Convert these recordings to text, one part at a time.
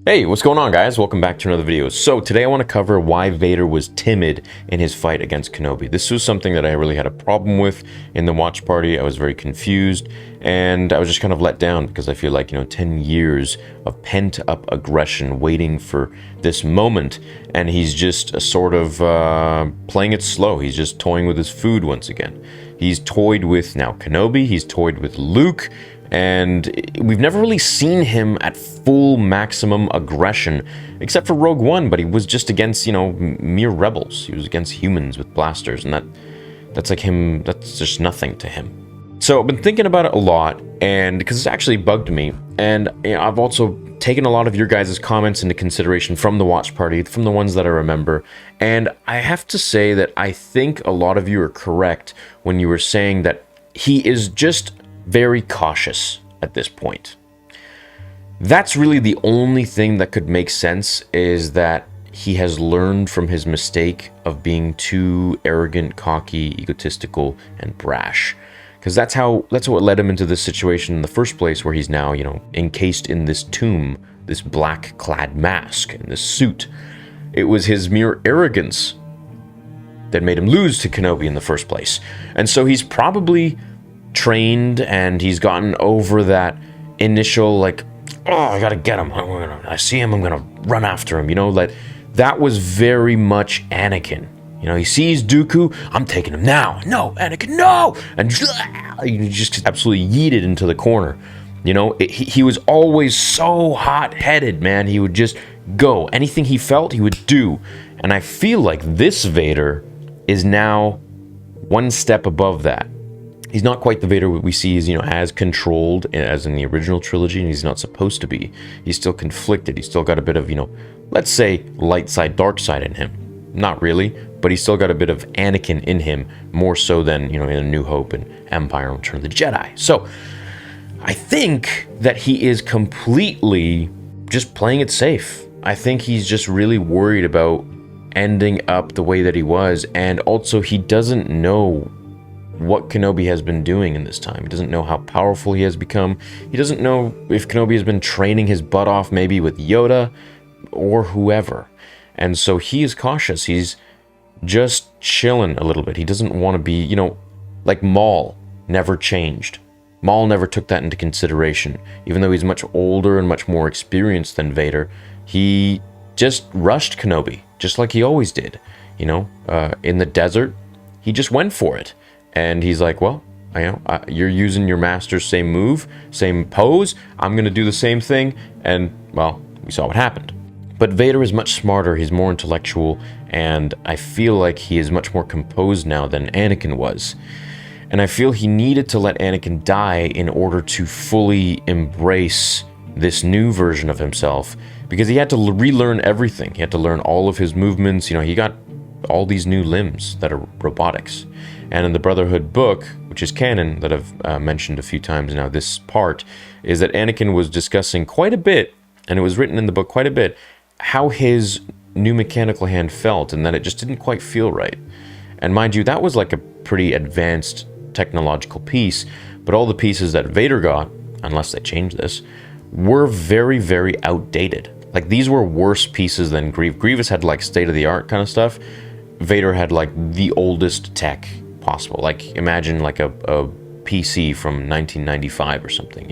Hey, what's going on, guys? Welcome back to another video. So today I want to cover why Vader was timid in his fight against Kenobi. This was something that I really had a problem with in the watch party. I was very confused, and I was just kind of let down because I feel like, 10 years of pent-up aggression waiting for this moment, and he's just sort of playing it slow. He's just toying with his food once again. He's toyed with now Kenobi, he's toyed with Luke, and we've never really seen him at full maximum aggression, except for Rogue One, but he was just against, mere rebels. He was against humans with blasters, and that's like him, that's just nothing to him. So I've been thinking about it a lot, and because it's actually bugged me, and I've also taken a lot of your guys' comments into consideration from the watch party, from the ones that I remember, and I have to say that I think a lot of you are correct when you were saying that he is just very cautious at this point. That's really the only thing that could make sense, is that he has learned from his mistake of being too arrogant, cocky, egotistical, and brash. Because that's what led him into this situation in the first place, where he's now, encased in this tomb, this black-clad mask, and this suit. It was his mere arrogance that made him lose to Kenobi in the first place. And so he's probably trained, and he's gotten over that initial, like, oh, I gotta get him. I see him, I'm gonna run after him. That was very much Anakin. He sees Dooku, I'm taking him now. No, Anakin, no! And he just absolutely yeeted into the corner. He was always so hot-headed, man. He would just go. Anything he felt, he would do. And I feel like this Vader is now one step above that. He's not quite the Vader we see as controlled as in the original trilogy, and he's not supposed to be. He's still conflicted. He's still got a bit of, let's say, light side, dark side in him. Not really, but he's still got a bit of Anakin in him, more so than, in A New Hope and Empire and Return of the Jedi. So, I think that he is completely just playing it safe. I think he's just really worried about ending up the way that he was, and also he doesn't know what Kenobi has been doing in this time. He doesn't know how powerful he has become. He doesn't know if Kenobi has been training his butt off maybe with Yoda or whoever. And so he is cautious. He's just chilling a little bit. He doesn't want to be, like Maul never changed. Maul never took that into consideration. Even though he's much older and much more experienced than Vader, he just rushed Kenobi, just like he always did. In the desert, he just went for it. And he's like, well, you're using your master's same move, same pose. I'm going to do the same thing. And, well, we saw what happened. But Vader is much smarter. He's more intellectual. And I feel like he is much more composed now than Anakin was. And I feel he needed to let Anakin die in order to fully embrace this new version of himself. Because he had to relearn everything. He had to learn all of his movements. He got all these new limbs that are robotics. And in the Brotherhood book, which is canon, that I've mentioned a few times now, this part is that Anakin was discussing quite a bit, and it was written in the book quite a bit, how his new mechanical hand felt, and that it just didn't quite feel right. And mind you, that was like a pretty advanced technological piece, but all the pieces that Vader got, unless they changed this, were very, very outdated. Like, these were worse pieces than Grievous had like state-of-the-art kind of stuff. Vader had like the oldest tech possible. Like, imagine like a PC from 1995 or something.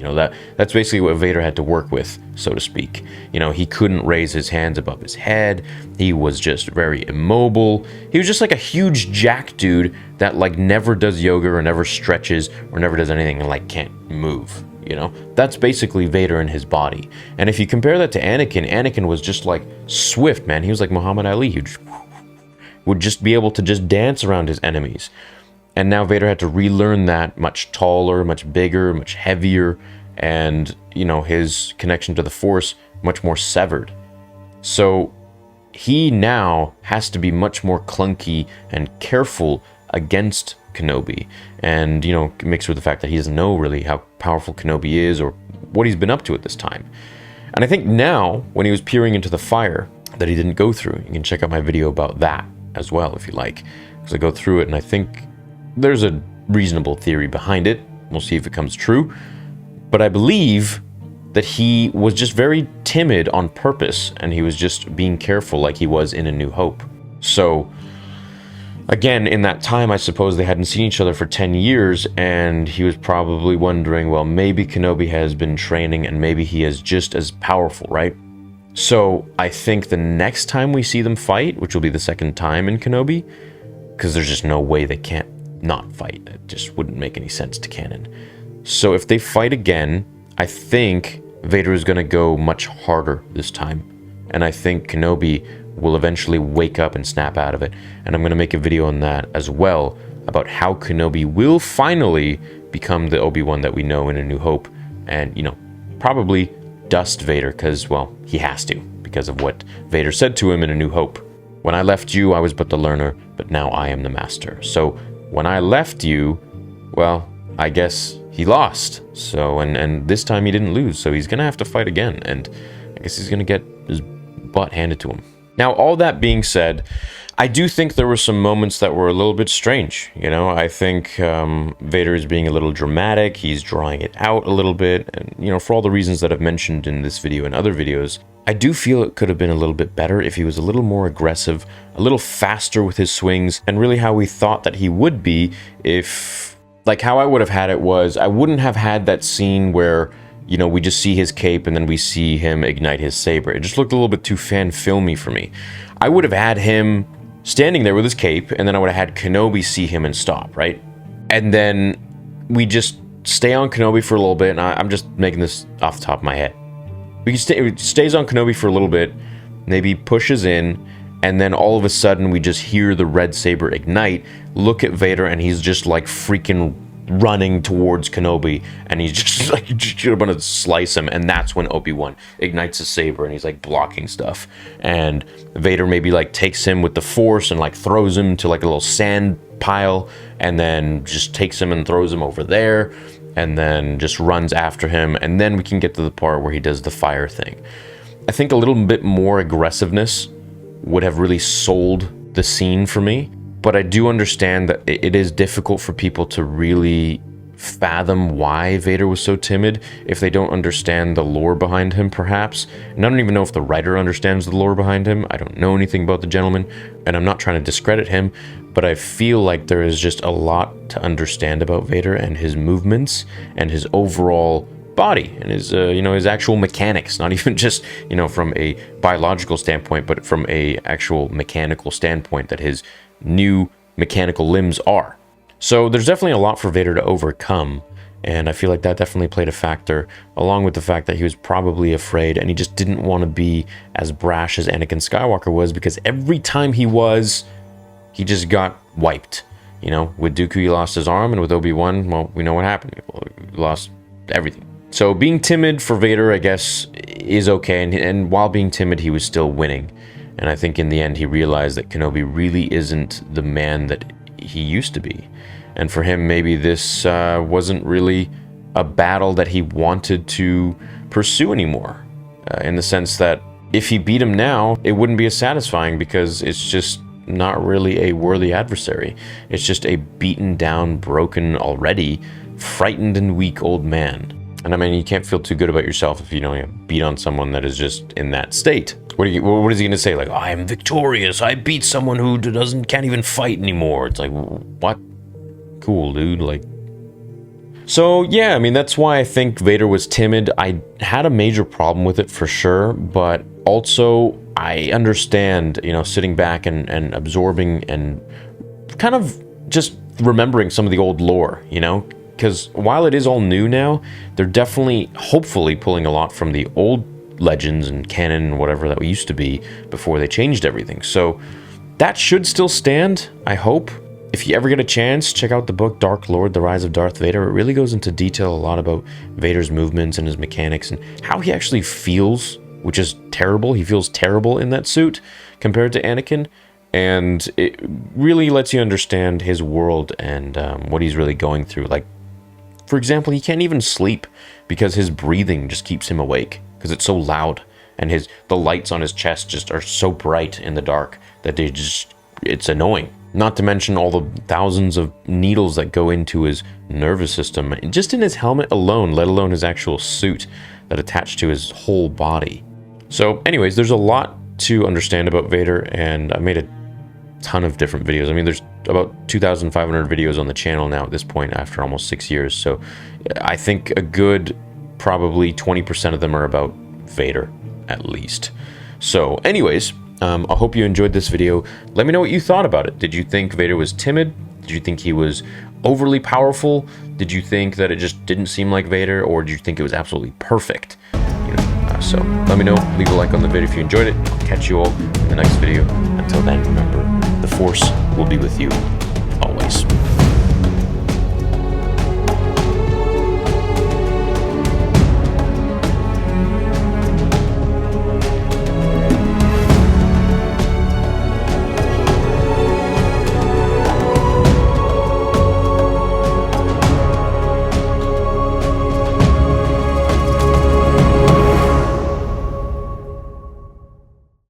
That's basically what Vader had to work with, so to speak. He couldn't raise his hands above his head. He was just very immobile. He was just like a huge jack dude that like never does yoga or never stretches or never does anything and like can't move. That's basically Vader in his body. And if you compare that to Anakin, Anakin was just like swift, man. He was like Muhammad Ali. He would just be able to just dance around his enemies. And now Vader had to relearn that, much taller, much bigger, much heavier, and, his connection to the Force much more severed. So he now has to be much more clunky and careful against Kenobi. And, mixed with the fact that he doesn't know really how powerful Kenobi is or what he's been up to at this time. And I think now, when he was peering into the fire that he didn't go through, you can check out my video about that as well, if you like. Because I go through it, and I think there's a reasonable theory behind it. We'll see if it comes true. But I believe that he was just very timid on purpose, and he was just being careful like he was in A New Hope. So, again, in that time, I suppose they hadn't seen each other for 10 years, and he was probably wondering, well, maybe Kenobi has been training, and maybe he is just as powerful, right? So, I think the next time we see them fight, which will be the second time in Kenobi, because there's just no way they can't not fight. It just wouldn't make any sense to canon. So, if they fight again, I think Vader is going to go much harder this time, and I think Kenobi will eventually wake up and snap out of it, and I'm going to make a video on that as well, about how Kenobi will finally become the Obi-Wan that we know in A New Hope, and, you know, probably dust Vader, because, well, he has to, because of what Vader said to him in A New Hope. When I left you, I was but the learner, but now I am the master. So, when I left you, well, I guess he lost. So, and this time he didn't lose, so he's gonna have to fight again, and I guess he's gonna get his butt handed to him. Now, all that being said, I do think there were some moments that were a little bit strange, you know? I think Vader is being a little dramatic, he's drawing it out a little bit, and, you know, for all the reasons that I've mentioned in this video and other videos, I do feel it could have been a little bit better if he was a little more aggressive, a little faster with his swings, and really how we thought that he would be if... Like, how I would have had it was, I wouldn't have had that scene where, you know, we just see his cape and then we see him ignite his saber. It just looked a little bit too fan-filmy for me. I would have had him standing there with his cape, and then I would have had Kenobi see him and stop, right? And then we just stay on Kenobi for a little bit, and I'm just making this off the top of my head. It stays on Kenobi for a little bit, maybe pushes in, and then all of a sudden we just hear the red saber ignite, look at Vader, and he's just like freaking running towards Kenobi, and he's just like gonna slice him, and that's when Obi-Wan ignites his saber and he's like blocking stuff, and Vader maybe like takes him with the Force and like throws him to like a little sand pile, and then just takes him and throws him over there, and then just runs after him, and then we can get to the part where he does the fire thing. I think a little bit more aggressiveness would have really sold the scene for me, but I do understand that it is difficult for people to really fathom why Vader was so timid if they don't understand the lore behind him, perhaps. And I don't even know if the writer understands the lore behind him. I don't know anything about the gentleman, and I'm not trying to discredit him, but I feel like there is just a lot to understand about Vader and his movements and his overall body and his you know, his actual mechanics, not even just, you know, from a biological standpoint, but from a actual mechanical standpoint that his new mechanical limbs are. So there's definitely a lot for Vader to overcome, and I feel like that definitely played a factor, along with the fact that he was probably afraid and he just didn't want to be as brash as Anakin Skywalker was, because every time he was, he just got wiped. You know, with Dooku he lost his arm, and with Obi-Wan, well, we know what happened. He lost everything. So being timid for Vader, I guess, is okay, and while being timid, he was still winning. And I think in the end, he realized that Kenobi really isn't the man that he used to be. And for him, maybe this wasn't really a battle that he wanted to pursue anymore. In the sense that if he beat him now, it wouldn't be as satisfying, because it's just not really a worthy adversary. It's just a beaten down, broken already, frightened and weak old man. And I mean, you can't feel too good about yourself if you don't beat on someone that is just in that state. What is he going to say? Like, oh, I am victorious. I beat someone who can't even fight anymore. It's like, what? Cool, dude. Like, so yeah, I mean, that's why I think Vader was timid. I had a major problem with it for sure, but also I understand, you know, sitting back and absorbing and kind of just remembering some of the old lore, you know? Because while it is all new now, they're definitely, hopefully, pulling a lot from the old legends and canon and whatever that used to be before they changed everything. So that should still stand, I hope. If you ever get a chance, check out the book Dark Lord, The Rise of Darth Vader. It really goes into detail a lot about Vader's movements and his mechanics and how he actually feels, which is terrible. He feels terrible in that suit compared to Anakin. And it really lets you understand his world and what he's really going through. Like, for example, he can't even sleep because his breathing just keeps him awake because it's so loud, and the lights on his chest just are so bright in the dark that it's annoying. Not to mention all the thousands of needles that go into his nervous system, just in his helmet alone, let alone his actual suit. that attached to his whole body. So anyways, there's a lot to understand about Vader, and I made a ton of different videos. I mean, there's about 2,500 videos on the channel now at this point after almost 6 years. So I think a good probably 20% of them are about Vader, at least. So anyways, I hope you enjoyed this video. Let me know what you thought about it. Did you think Vader was timid? Did you think he was overly powerful? Did you think that it just didn't seem like Vader, or did you think it was absolutely perfect? So let me know. Leave a like on the video if you enjoyed it. I'll catch you all in the next video. Until then, remember, the Force will be with you